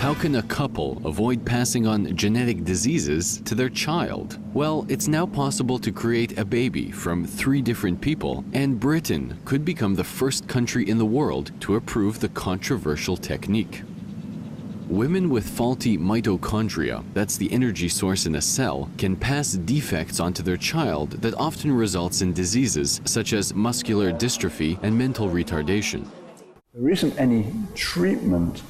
How can a couple avoid passing on genetic diseases to their child? Well, it's now possible to create a baby from 3 different people, and Britain could become the first country in the world to approve the controversial technique. Women with faulty mitochondria, that's the energy source in a cell, can pass defects onto their child that often results in diseases such as muscular dystrophy and mental retardation. There isn't any treatment,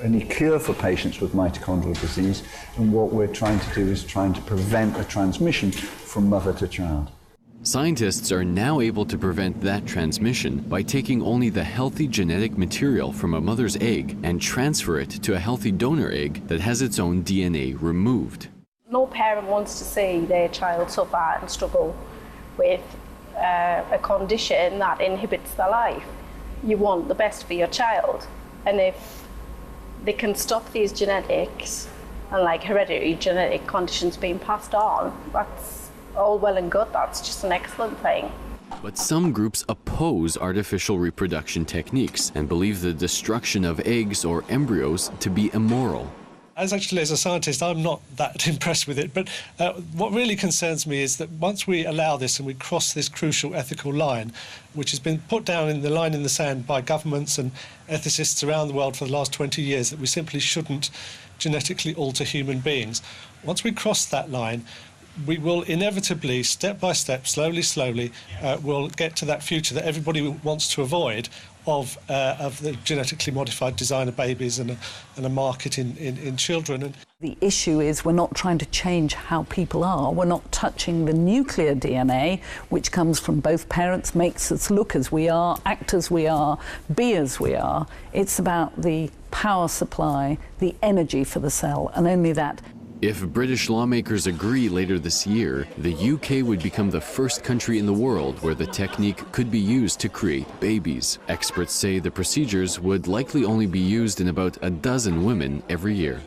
any cure for patients with mitochondrial disease, and what we're trying to do is trying to prevent a transmission from mother to child. Scientists are now able to prevent that transmission by taking only the healthy genetic material from a mother's egg and transfer it to a healthy donor egg that has its own DNA removed. No parent wants to see their child suffer and struggle with a condition that inhibits their life. You want the best for your child, and if they can stop these genetics and like hereditary genetic conditions being passed on, that's all well and good. That's just an excellent thing. But some groups oppose artificial reproduction techniques and believe the destruction of eggs or embryos to be immoral. As a scientist, I'm not that impressed with it, but what really concerns me is that once we allow this and we cross this crucial ethical line, which has been put down in the line in the sand by governments and ethicists around the world for the last 20 years, that we simply shouldn't genetically alter human beings. Once we cross that line, we will inevitably, step by step, slowly, will get to that future that everybody wants to avoid of the genetically modified designer babies and a market in children. The issue is we're not trying to change how people are. We're not touching the nuclear DNA, which comes from both parents, makes us look as we are, act as we are, be as we are. It's about the power supply, the energy for the cell, and only that. If British lawmakers agree later this year, the UK would become the first country in the world where the technique could be used to create babies. Experts say the procedures would likely only be used in about a dozen women every year.